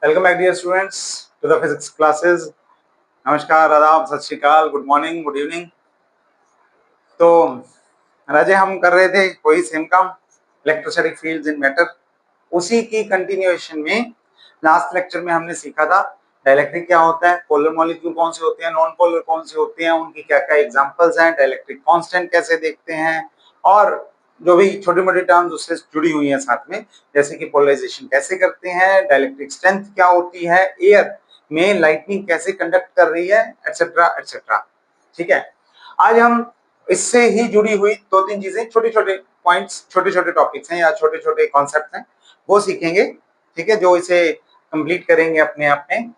Welcome back dear students to the physics classes. नमस्कार, आदाब, सत श्री अकाल, गुड मॉर्निंग, गुड इवनिंग। तो राजे हम कर रहे थे वही सेम काम, इलेक्ट्रोस्टैटिक फील्ड्स इन मैटर। उसी की कंटिन्यूएशन में लास्ट लेक्चर में हमने सीखा था डाइलेक्ट्रिक क्या होता है, पोलर मॉलिक्यूल कौन से होते हैं, नॉन पोलर कौन से होते हैं, उनकी क्या क्या एग्जांपल्स हैं, डाइलेक्ट्रिक कांस्टेंट कैसे देखते हैं, और जो भी छोटी मोटी टर्म्स उससे जुड़ी हुई हैं साथ में, जैसे कि पोलराइजेशन कैसे करते हैं, डाइलेक्ट्रिक स्ट्रेंथ क्या होती है, एयर में लाइटनिंग कैसे कंडक्ट कर रही है, एटसेट्रा एटसेट्रा। ठीक है, आज हम इससे ही जुड़ी हुई दो तीन चीजें, छोटे छोटे पॉइंट्स, छोटे छोटे टॉपिक्स हैं या छोटे छोटे कॉन्सेप्ट हैं, वो सीखेंगे। ठीक है, जो इसे कंप्लीट करेंगे अपने आप में।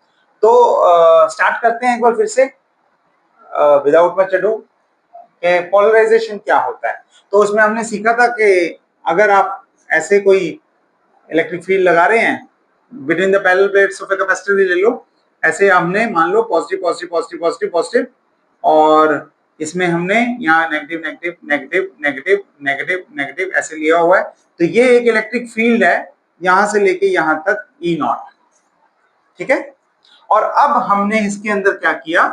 तो स्टार्ट करते हैं एक बार फिर से विदाउट मच अडू कि पोलराइजेशन क्या होता है। तो उसमें हमने सीखा था कि अगर आप ऐसे कोई इलेक्ट्रिक फील्ड लगा रहे हैं between the parallel plates of a capacitor, ले लो ऐसे, हमने मान लो positive positive positive positive positive, और इसमें हमने यहाँ negative negative negative negative negative negative ऐसे लिया हुआ है। तो ये एक इलेक्ट्रिक फील्ड है यहां से लेके यहां तक ई नॉट। ठीक है, और अब हमने इसके अंदर क्या किया,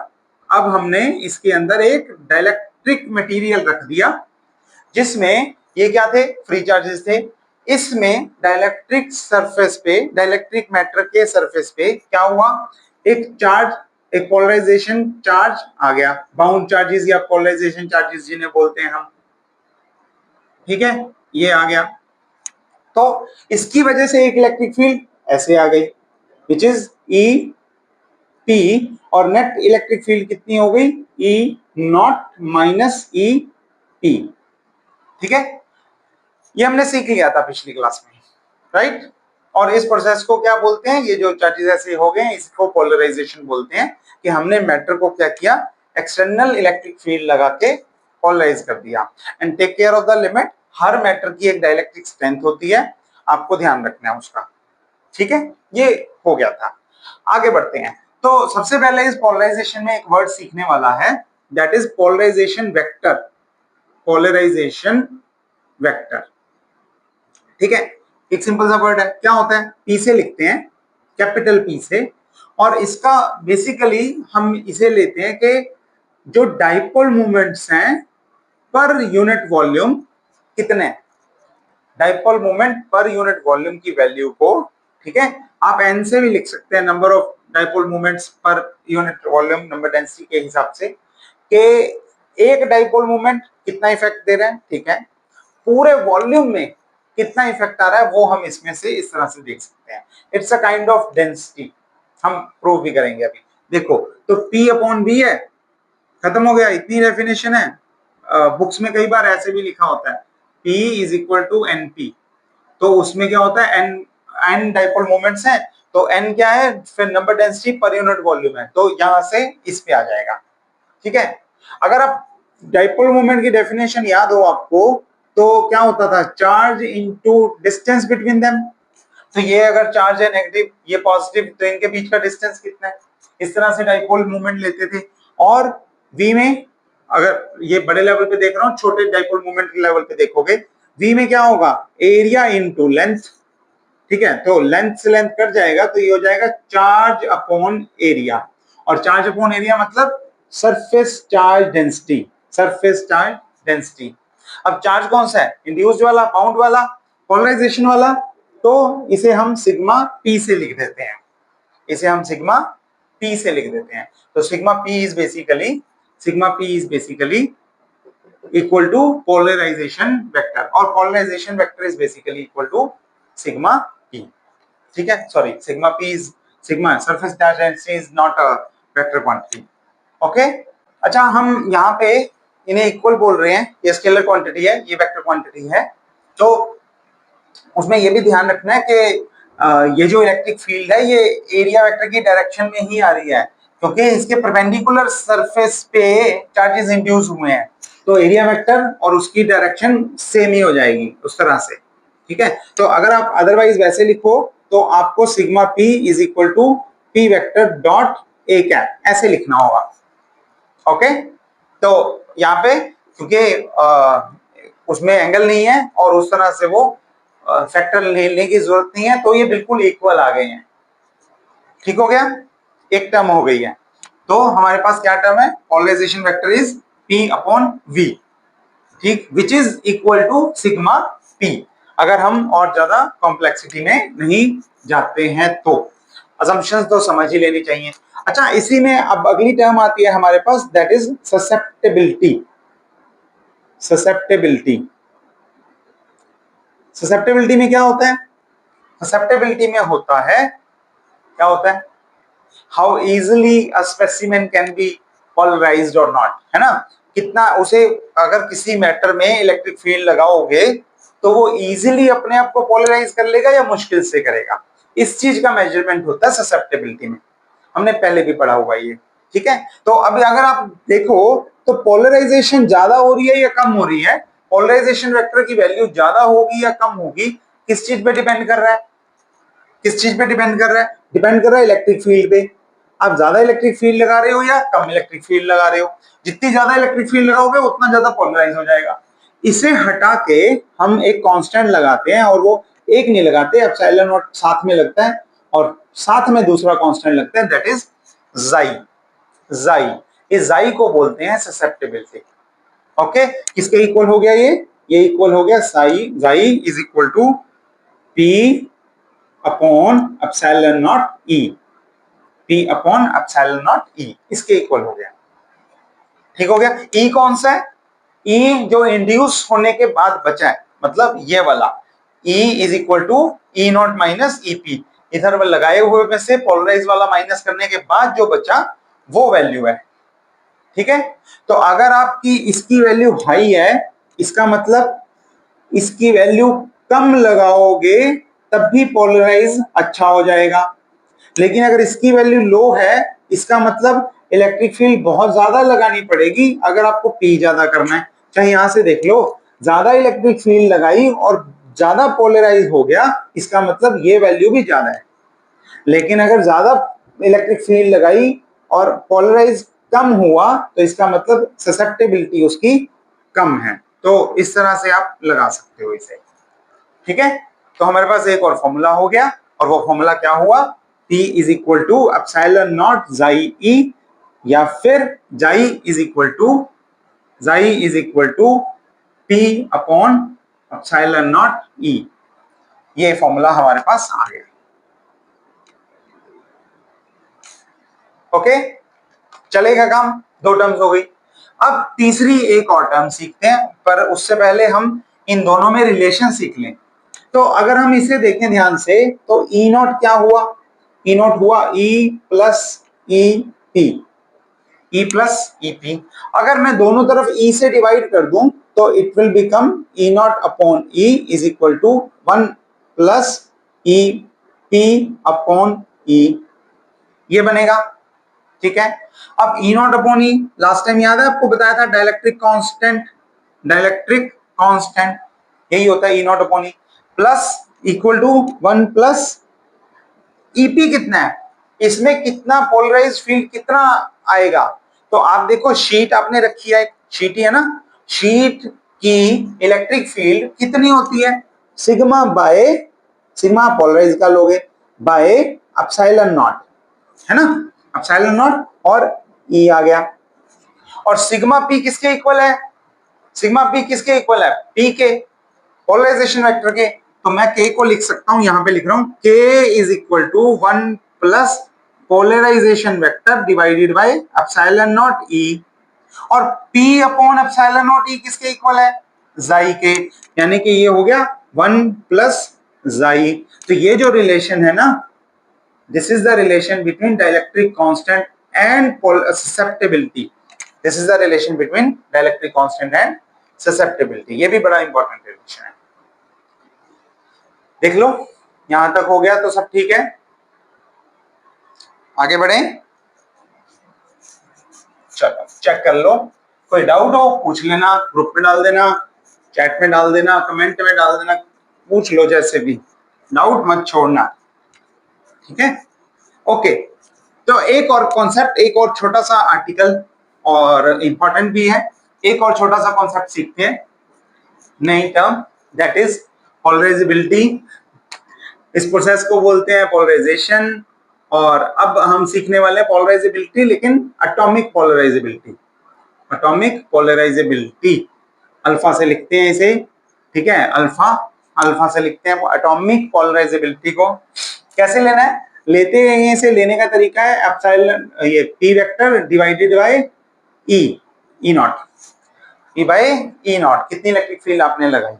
अब हमने इसके अंदर एक डाइलेक्ट्रिक मटेरियल रख दिया जिसमें ये क्या थे, फ्री चार्जेस थे। इसमें डाइलेक्ट्रिक सरफेस पे, डाइलेक्ट्रिक मैटर के सरफेस पे क्या हुआ, एक चार्ज, एक पोलराइजेशन चार्ज आ गया, बाउंड चार्जेस या पोलराइजेशन चार्जेस जिन्हें बोलते हैं हम। ठीक है, ये आ गया, तो इसकी वजह से एक इलेक्ट्रिक फील्ड ऐसे आ गई विच इज ई पी, और नेट इलेक्ट्रिक फील्ड कितनी हो गई, ई नॉट माइनस ई पी। ठीक है, ये हमने सीख लिया था पिछली क्लास में, राइट। और इस प्रोसेस को क्या बोलते हैं, ये जो चार्जेस ऐसे हो गए हैं इसको पोलराइजेशन बोलते हैं, कि हमने मैटर को क्या किया, एक्सटर्नल इलेक्ट्रिक फील्ड लगा के पोलराइज कर दिया। And take care of the limit, हर मैटर की एक डाइलेक्ट्रिक स्ट्रेंथ होती है, आपको ध्यान रखना है उसका। ठीक है, ये हो गया था। आगे बढ़ते हैं। तो सबसे पहले इस पोलराइजेशन में एक वर्ड सीखने वाला है, that is polarisation vector. Polarisation vector, ठीक है, एक सिंपल सा वर्ड है, क्या होता है, पी से लिखते हैं, कैपिटल पी से, और इसका बेसिकली हम इसे लेते हैं कि जो डाइपोल मोमेंट्स हैं पर यूनिट वॉल्यूम कितने, dipole moment per unit volume की वैल्यू को, ठीक है, आप एन से भी लिख सकते हैं, number of dipole moments per unit volume number density के हिसाब से, कि एक डाइपोल मोमेंट कितना इफेक्ट दे रहा है, ठीक है, पूरे वॉल्यूम में कितना इफेक्ट आ रहा है, वो हम इसमें से इस तरह से देख सकते हैं। It's a kind of density, हम प्रूव भी करेंगे अभी। देखो, तो P अपॉन बी है, खत्म हो गया, इतनी डेफिनेशन है। बुक्स में कई बार ऐसे भी लिखा होता है P is equal to N P, तो उसमें क्या होता है, एन एन डाइपोल मोमेंट्स हैं, तो एन क्या है, फिर number density per unit volume है, तो यहां से इस पे आ जाएगा। ठीक है, अगर आप डाइपोल मोमेंट की डेफिनेशन याद हो आपको, तो क्या होता था, charge into distance between them. तो ये अगर चार्ज है नेगेटिव, ये पॉजिटिव, तो इनके बीच का डिस्टेंस कितना है, इस तरह से डाइपोल मोमेंट लेते थे। और वी में, अगर ये बड़े लेवल पे देख रहा हूं, छोटे डाइपोल मोमेंट के लेवल पे देखोगे, वी में क्या होगा, एरिया इनटू लेंथ। ठीक है, तो लेंथ से लेंथ कट जाएगा, तो ये हो जाएगा चार्ज अपॉन एरिया, और चार्ज अपॉन एरिया मतलब surface charge density, surface charge density. अब चार्ज कौन सा है, इंड्यूस्ड वाला, बाउंड वाला, पोलराइजेशन वाला, तो इसे हम सिग्मा पी से लिख देते हैं, इसे हम सिग्मा पी से लिख देते हैं। तो sigma P is basically, sigma P is basically equal to polarisation vector, और polarisation vector is basically equal to sigma P. ठीक है, sorry, sigma P is, sigma surface charge density is not a vector quantity. Okay, अच्छा, हम यहाँ पे इन्हें equal बोल रहे हैं, ये स्केलर क्वांटिटी है, ये वेक्टर क्वांटिटी है, तो उसमें ये भी ध्यान रखना है कि ये जो इलेक्ट्रिक फील्ड है ये एरिया वेक्टर की डायरेक्शन में ही आ रही है, क्योंकि इसके परपेंडिकुलर सरफेस पे चार्जेस इंड्यूस हुए हैं, तो एरिया वेक्टर और उसकी डायरेक्शन सेम ही हो जाएगी उस तरह से। ठीक है, तो अगर आप अदरवाइज वैसे लिखो, तो आपको sigma P is equal to P vector dot A cap ऐसे लिखना होगा। ओके, तो यहाँ पे क्योंकि उसमें एंगल नहीं है और उस तरह से वो फैक्टर लेने की जरूरत नहीं है, तो ये बिल्कुल इक्वल आ गए हैं। ठीक हो गया, एक टर्म हो गई है। तो हमारे पास क्या टर्म है, polarisation vector is P upon V, ठीक, which is equal to sigma P, अगर हम और ज्यादा कॉम्प्लेक्सिटी में नहीं जाते हैं तो। असम्पशंस तो समझ ही लेनी चाहिए। अच्छा, इसी में अब अगली टर्म आती है हमारे पास, that is susceptibility. Susceptibility, susceptibility में क्या होता है, ससेप्टेबिलिटी में होता है, क्या होता है, how easily a specimen can be polarised और नॉट, है ना, कितना उसे अगर किसी मैटर में इलेक्ट्रिक फील्ड लगाओगे तो वो इजीली अपने आप को पोलराइज कर लेगा या मुश्किल से करेगा, इस चीज का मेजरमेंट होता है ससेप्टेबिलिटी में। हमने पहले भी पढ़ा हुआ ये, ठीक है। तो अभी अगर आप देखो तो पोलराइजेशन ज्यादा हो रही है या कम हो रही है, पोलराइजेशन वेक्टर की वैल्यू ज्यादा होगी या कम होगी, किस चीज पे डिपेंड कर रहा है, किस चीज पे डिपेंड कर रहा है, डिपेंड कर रहा है इलेक्ट्रिक फील्ड पे। आप ज्यादा इलेक्ट्रिक फील्ड लगा रहे हो या कम इलेक्ट्रिक फील्ड लगा रहे हो, जितनी ज्यादा इलेक्ट्रिक फील्ड लगाओगे उतना ज्यादा पोलराइज हो जाएगा। इसे हटा के हम एक कांस्टेंट लगाते हैं, और वो एक नहीं लगाते, एप्सिलॉन नॉट साथ में लगता है और साथ में दूसरा कांस्टेंट लगता है, दैट इज जाई। जाई, इस जाई को बोलते हैं ससेप्टेबिलिटी। ओके, किसके इक्वल हो गया ये इक्वल हो गया psi, chi is equal to P upon epsilon naught E, P upon epsilon naught E, इसके इक्वल हो गया। ठीक हो गया। E कौन सा है, E जो इंड्यूस होने के बाद बचा है, मतलब ये वाला E is equal to E not minus EP, इधर लगाए हुए में से पोलराइज वाला माइनस करने के बाद जो बचा वो वैल्यू है। ठीक है, तो अगर आपकी इसकी वैल्यू हाई है, इसका मतलब इसकी वैल्यू कम लगाओगे तब भी पोलराइज अच्छा हो जाएगा, लेकिन अगर इसकी वैल्यू लो है, इसका मतलब इलेक्ट्रिक फील्ड बहुत ज्यादा लगानी पड़ेगी अगर आपको पी ज्यादा करना है। चाहे यहां से देख लो, ज्यादा इलेक्ट्रिक फील्ड लगाई और ज्यादा पोलराइज हो गया, इसका मतलब ये वैल्यू भी ज्यादा है। लेकिन अगर ज्यादा इलेक्ट्रिक फील्ड लगाई और पोलराइज कम हुआ तो इसका मतलब ससेप्टेबिलिटी उसकी कम है। तो इस तरह से आप लगा सकते हो इसे। ठीक है, तो हमारे पास एक और फॉर्मूला हो गया, और वो फॉर्मूला क्या हुआ, P is equal to epsilon naught chi E, या फिर chi is equal to P upon epsilon naught E. ये फॉर्मूला हमारे पास आ गया। ओके, चलेगा काम, दो टर्म्स हो गई। अब तीसरी एक और टर्म सीखते हैं, पर उससे पहले हम इन दोनों में रिलेशन सीख लें। तो अगर हम इसे देखें ध्यान से, तो ई नॉट क्या हुआ, ई नॉट हुआ E plus E P, E plus E P. अगर मैं दोनों तरफ ई से डिवाइड कर दूं तो it will become E naught upon E is equal to 1 plus E P upon E, ये बनेगा। ठीक है, अब E naught upon E, last time याद है आपको बताया था डाइलेक्ट्रिक कांस्टेंट, डाइलेक्ट्रिक कांस्टेंट यही होता है E naught upon E, plus equal to 1 plus EP कितना है, इसमें कितना पोलराइज फील्ड कितना आएगा। तो आप देखो शीट आपने रखी है, शीट ही है ना, शीट की इलेक्ट्रिक फील्ड कितनी होती है, सिग्मा बाय, सिग्मा पोलराइज का लोगे, बाय एप्सिलॉन नॉट, है ना, एप्सिलॉन नॉट और ई आ गया। और सिग्मा पी किसके इक्वल है, सिग्मा पी किसके इक्वल है, पी के, पोलराइजेशन वेक्टर के। तो मैं के को लिख सकता हूं, यहां पे लिख रहा हूं K is equal to 1 plus polarisation vector divided by epsilon naught E, और P upon epsilon naught E किसके इक्वल है, जाई के, यानी कि ये हो गया 1 प्लस जाई। तो ये जो रिलेशन है ना, this is the relation between dielectric constant and susceptibility, this is the relation between dielectric constant and susceptibility. ये भी बड़ा इंपॉर्टेंट रिलेशन है। देख लो, यहां तक हो गया तो सब ठीक है, आगे बढ़े, चलो चेक कर लो, कोई डाउट हो पूछ लेना, ग्रुप में डाल देना, चैट में डाल देना, कमेंट में डाल देना, पूछ लो जैसे भी, डाउट मत छोड़ना। ठीक है, ओके। तो एक और कॉन्सेप्ट, एक और छोटा सा आर्टिकल, और इंपॉर्टेंट भी है, एक और छोटा सा कॉन्सेप्ट सीखते हैं, नई टर्म, दैट इज पोलराइजेबिलिटी। इस प्रोसेस को बोलते हैं पोलराइजेशन, और अब हम सीखने वाले हैं पोलराइजेबिलिटी, लेकिन atomic polarisability. Atomic polarisability alpha से लिखते हैं इसे, ठीक है, अल्फा, अल्फा से लिखते हैं एटॉमिक पोलराइजेबिलिटी को। कैसे लेना है, लेते हैं इसे, लेने का तरीका है एप्सिलॉन, ये P vector divided bye E, E not, E bye E not, कितनी इलेक्ट्रिक फील्ड आपने लगाई,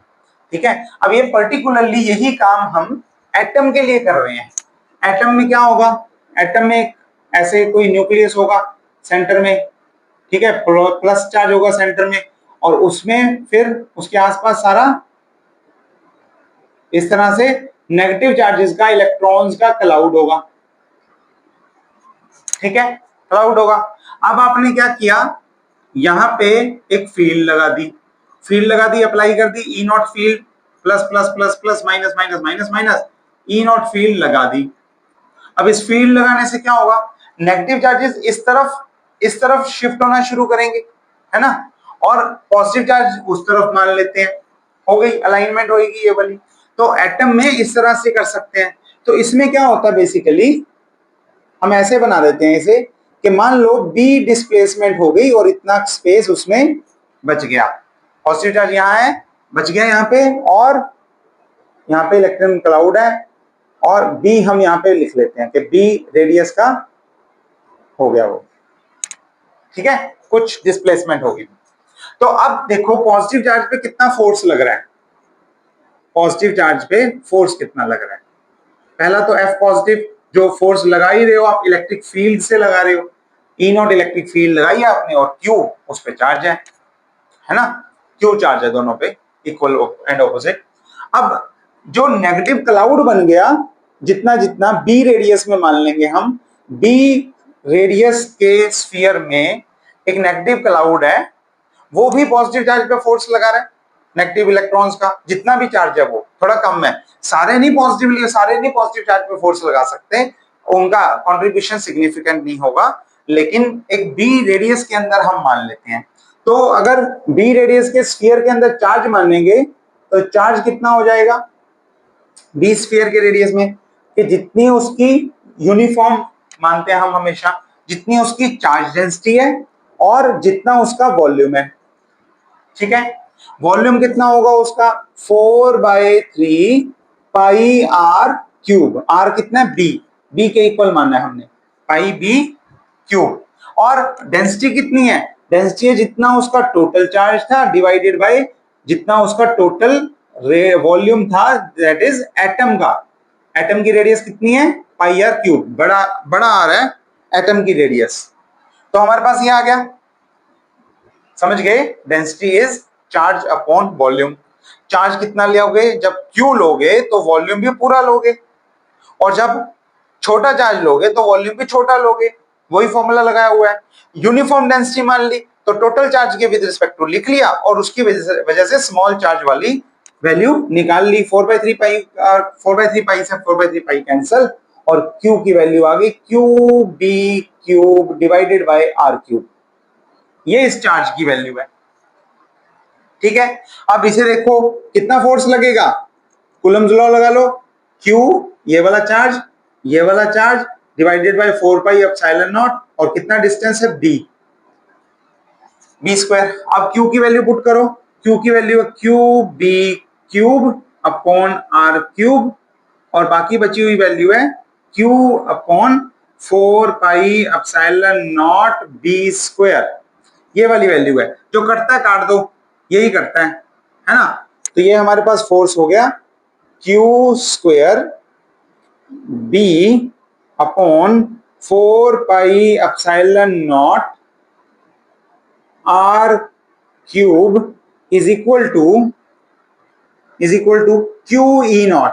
ठीक है। अब ये पर्टिकुलरली यही काम हम एटम के लिए कर रहे हैं। एटम में क्या होगा, एटम में ऐसे कोई न्यूक्लियस होगा सेंटर में, ठीक है, प्लस चार्ज होगा सेंटर में, और उसमें फिर उसके आसपास सारा इस तरह से नेगेटिव चार्जेस का, इलेक्ट्रॉन्स का क्लाउड होगा, ठीक है, क्लाउड होगा। अब आपने क्या किया, यहां पे एक फील्ड लगा दी, फील्ड लगा दी, अप्लाई कर दी, E naught field, plus plus plus plus minus minus minus minus, E naught field लगा दी। अब इस फील्ड लगाने से क्या होगा, नेगेटिव चार्जेस इस तरफ शिफ्ट होना शुरू करेंगे, है ना, और पॉजिटिव चार्ज उस तरफ मान लेते हैं, हो गई अलाइनमेंट होगी ये वाली। तो एटम में इस तरह से कर सकते हैं। तो इसमें क्या होता है, बेसिकली हम ऐसे बना देते हैं इसे कि मान लो बी डिस्प्लेसमेंट हो गई और इतना स्पेस उसमें बच गया, पॉजिटिव चार्ज यहाँ है, बच गया यहाँ पे, और यहाँ पे इलेक्ट्रॉन क्लाउड है, और बी हम यहाँ पे लिख लेते हैं कि बी रेडियस का हो गया वो, ठीक है, कुछ डिस्प्लेसमेंट होगी। तो अब देखो पॉजिटिव चार्ज पे कितना फोर्स लग रहा है, पॉजिटिव चार्ज पे फोर्स कितना लग रहा है। पहला तो एफ पॉजिटिव, जो फोर्स लगा ही रहे हो आप, इलेक्ट्रिक फील्ड से लगा रहे हो, ई नॉट इलेक्ट्रिक फील्ड लगाई है आपने, और क्यू उस पे चार्ज है ना, क्यू चार्ज है दोनों पे, इक्वल एंड ऑपोजिट। अब जो नेगेटिव क्लाउड बन गया, जितना जितना बी रेडियस में मान लेंगे हम, बी रेडियस के स्फीयर में एक नेगेटिव क्लाउड है, वो भी पॉजिटिव चार्ज पे फोर्स लगा रहा है, नेगेटिव इलेक्ट्रॉन्स का जितना भी चार्ज है वो थोड़ा कम है, सारे नहीं पॉजिटिव चार्ज पे फोर्स लगा सकते, उनका कंट्रीब्यूशन सिग्निफिकेंट नहीं होगा, लेकिन एक बी रेडियस के अंदर हम मान लेते हैं। तो अगर बी रेडियस के स्फीयर के अंदर चार्ज मानेंगे तो चार्ज कितना हो जाएगा बी स्फीयर के रेडियस में, कि जितनी उसकी यूनिफॉर्म मानते हैं हम हमेशा, जितनी उसकी चार्ज डेंसिटी है और जितना उसका वॉल्यूम है, ठीक है। वॉल्यूम कितना होगा उसका, 4/3 पाई आर क्यूब, आर कितना है बी, बी के इक्वल मानना है हमने, पाई बी क्यूब। और डेंसिटी कितनी है, डेंसिटी है जितना उसका टोटल चार्ज था डिवाइडेड बाय जितना उसका टोटल वॉल्यूम था, दैट इज एटम का, एटम की रेडियस कितनी है, पाई आर क्यूब, बड़ा बड़ा आ रहा है एटम की रेडियस। तो हमारे पास ये आ गया, समझ गए, density is charge upon volume. Charge कितना लोगे, जब क्यू लोगे तो वॉल्यूम भी पूरा लोगे, और जब छोटा चार्ज लोगे तो वॉल्यूम भी छोटा लोगे, वही फॉर्मूला लगाया हुआ है। यूनिफॉर्म डेंसिटी मान ली तो टोटल चार्ज के विद रिस्पेक्ट टू लिख लिया, और उसकी वजह से स्मॉल चार्ज वाली वैल्यू निकाल ली, 4/3 पाई, 4/3 पाई से 4/3 पाई कैंसल, और क्यू की वैल्यू आ गई Q B cube divided by R cube, ये इस चार्ज की वैल्यू है, ठीक है। अब इसे देखो कितना फोर्स लगेगा, कूलम्ब्स लॉ लगा लो, क्यू ये वाला charge divided by 4 pi epsilon not, और कितना डिस्टेंस है बी, बी स्क्वायर। अब क्यू की वैल्यू पुट करो, क्यू की वैल्यू है Q B cube upon R cube, और बाकी बची हुई वैल्यू है Q upon 4 pi epsilon not B square, ये वाली वैल्यू है, जो करता है काट दो, यही करता है ना। तो ये हमारे पास फोर्स हो गया Q square B upon 4 pi epsilon not R cube is equal to Q E not.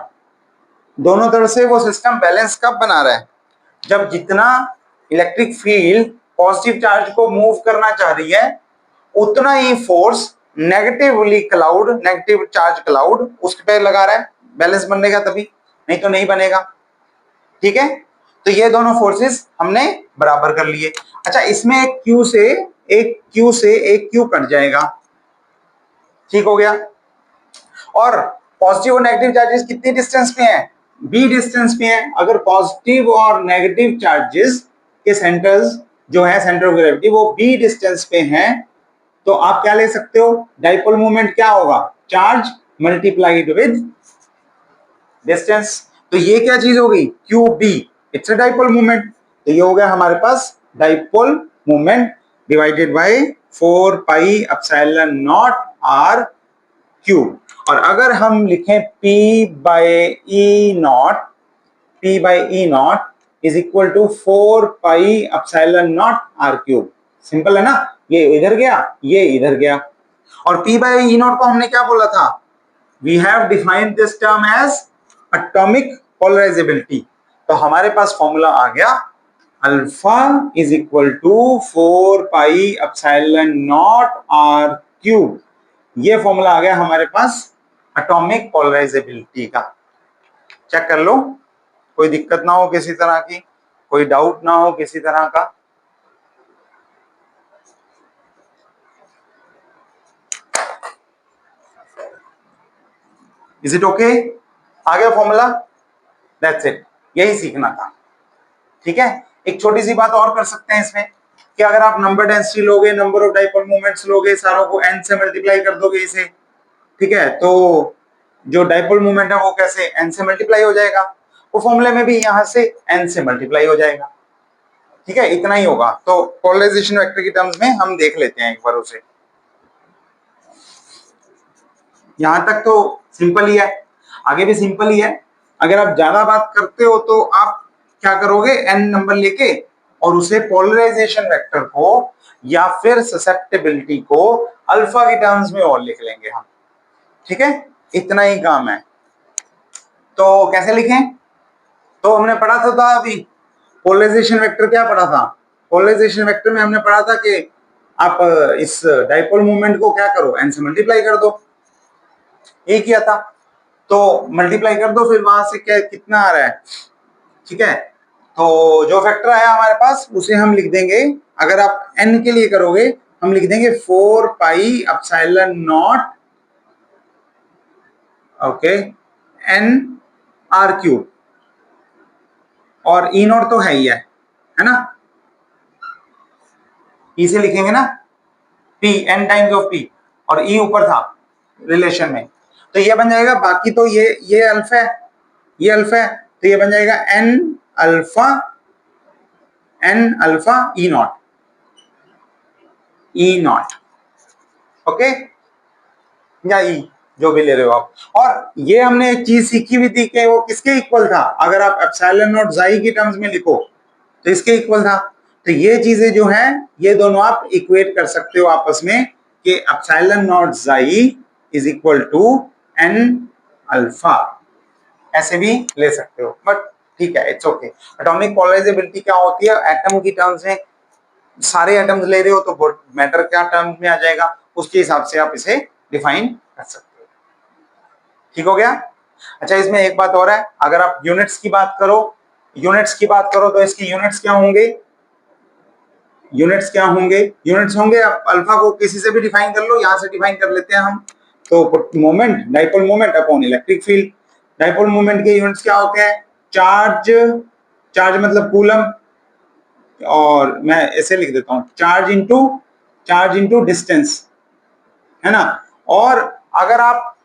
दोनों तरफ से वो सिस्टम बैलेंस कब बना रहा है, जब जितना इलेक्ट्रिक फील्ड पॉजिटिव चार्ज को मूव करना चाह रही है, उतना ही फोर्स नेगेटिव चार्ज क्लाउड उस पे लगा रहा है, बैलेंस बनेगा तभी, नहीं तो नहीं बनेगा, ठीक है। तो ये दोनों फोर्सेस हमने बराबर कर लिए। अच्छा, इसमें एक क्यू से एक क्यू कट जाएगा, ठीक हो गया। और पॉजिटिव और नेगेटिव चार्जेस कितनी डिस्टेंस पे हैं, बी डिस्टेंस पे है, अगर पॉजिटिव और नेगेटिव चार्जेस के सेंटर्स जो है सेंटर ऑफ ग्रेविटी वो बी डिस्टेंस पे हैं, तो आप क्या ले सकते हो, डाइपोल मोमेंट क्या होगा, चार्ज मल्टीप्लाइड विद डिस्टेंस। तो ये क्या चीज हो गई, Q B, it's a dipole moment. तो ये हो गया हमारे पास dipole moment divided by 4 pi epsilon not R cube. और अगर हम लिखें P by E naught, P by E naught is equal to 4 pi epsilon not R cube, simple है ना, ये इधर गया ये इधर गया। और P बाय ई नॉट को हमने क्या बोला था, we have defined this term as atomic polarizability। तो हमारे पास फॉर्मूला आ गया alpha is equal to 4 pi epsilon not R cube. ये फॉर्मूला आ गया हमारे पास एटॉमिक पोलराइजेबिलिटी का। चेक कर लो, कोई दिक्कत ना हो किसी तरह की, कोई डाउट ना हो किसी तरह का। इज इट ओके, आ गया फॉर्मूला, दैट्स इट, यही सीखना था। ठीक है, एक छोटी सी बात और कर सकते हैं इसमें कि अगर आप नंबर डेंसिटी लोगे, नंबर ऑफ डाइपोल मोमेंट्स लोगे, सारों को n से मल्टीप्लाई कर दोगे इसे, ठीक है, तो जो डाइपोल मोमेंट है वो कैसे n से मल्टीप्लाई हो जाएगा, वो फॉर्मूले में भी यहां से n से मल्टीप्लाई हो जाएगा। ठीक है, इतना ही होगा। तो पोलराइजेशन वेक्टर की टर्म्स में हम देख लेते हैं एक बार उसे। यहां तक तो सिंपल ही है, आगे भी सिंपल ही है। अगर आप ज्यादा बात करते हो तो आप क्या करोगे, n नंबर लेके और उसे पोलराइजेशन वेक्टर को या फिर ससेप्टेबिलिटी को अल्फा की टर्म्स में और लिख लेंगे हम। ठीक है, इतना ही काम है। तो कैसे लिखें, तो हमने पढ़ा था अभी पोलराइजेशन वेक्टर, क्या पढ़ा था, पोलराइजेशन वेक्टर में हमने पढ़ा था कि आप इस डाइपोल मोमेंट को क्या करो, n से मल्टीप्लाई कर दो, ये किया था। तो मल्टीप्लाई कर दो, फिर वहां से क्या कितना आ रहा है, ठीक है, तो जो फैक्टर आया हमारे पास उसे हम लिख देंगे, अगर आप n के लिए करोगे हम लिख देंगे 4 pi epsilon not, okay, n R cube, और ई नॉट तो है ही है ना, ई से लिखेंगे ना, p n times of p, और ई ऊपर था रिलेशन में, तो ये बन जाएगा, बाकी तो ये अल्फा है, ये अल्फा है, तो ये बन जाएगा n alpha E not, okay, या ई, जो भी ले रहे हो आप। और ये हमने एक चीज सीखी हुई थी कि वो किसके इक्वल था, अगर आप एप्सिलॉन नॉट ज़ाई की टर्म्स में लिखो तो इसके इक्वल था। तो ये चीजें जो हैं ये दोनों आप इक्वेट कर सकते हो आपस में कि epsilon naught chi is equal to n alpha, ऐसे भी ले सकते हो, बट ठीक है, इट्स ओके। एटॉमिक पोलराइजेबिलिटी क्या होती है, एटम की टर्म्स में, सारे एटम्स ले रहे हो तो मैटर क्या टर्म्स में आ जाएगा, उसके हिसाब से आप इसे डिफाइन कर सकते हो। ठीक हो गया। अच्छा, इसमें एक बात और है, अगर आप यूनिट्स की बात करो, तो इसकी यूनिट्स क्या होंगे, यूनिट्स होंगे अल्फा को किसी से भी डिफाइन कर लो, यहां से डिफाइन कर लेते हैं हम। तो moment, dipole moment upon electric field, dipole moment के यूनिट्स क्या होते हैं, चार्ज मतलब कूलम, और मैं ऐसे लिख देता हूं, चार्ज इंटू डिस्टेंस, है ना। और अगर आप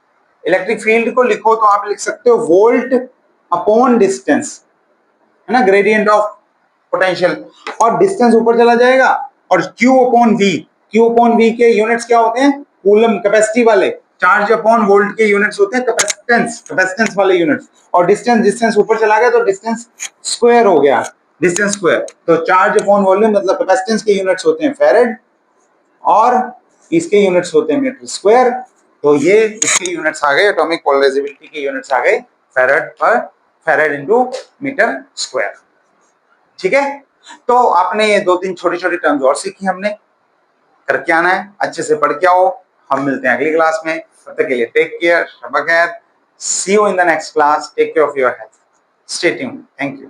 इलेक्ट्रिक फील्ड को लिखो तो आप लिख सकते हो वोल्ट अपॉन डिस्टेंस, है ना, ग्रेडियंट ऑफ पोटेंशियल, और डिस्टेंस ऊपर चला जाएगा, और Q अपॉन V के यूनिट्स क्या होते हैं, कूलम, कैपेसिटी वाले, चार्ज अपॉन वोल्ट के यूनिट्स होते हैं कैपेसिटेंस वाले यूनिट्स, और डिस्टेंस ऊपर चला गया तो डिस्टेंस स्क्वायर हो गया, डिस्टेंस स्क्वायर। तो चार्ज अपॉन वॉल्यूम मतलब कैपेसिटेंस के यूनिट्स होते हैं फैरेड, और इसके यूनिट्स होते हैं मीटर स्क्वायर। तो ये इसके यूनिट्स आ गए, एटॉमिक पोलराइजेबिलिटी के यूनिट्स आ गए फैरेड इनटू मीटर स्क्वायर। ठीक है, तो आपने ये 2-3 छोटी-छोटी टर्म्स और सीखी, हमने करके आना है, अच्छे से पढ़ के आओ। हम मिलते हैं अगली क्लास में, तब तक के लिए टेक केयर, शब खैर, see you in the next class, take care of your health, stay tuned, thank you.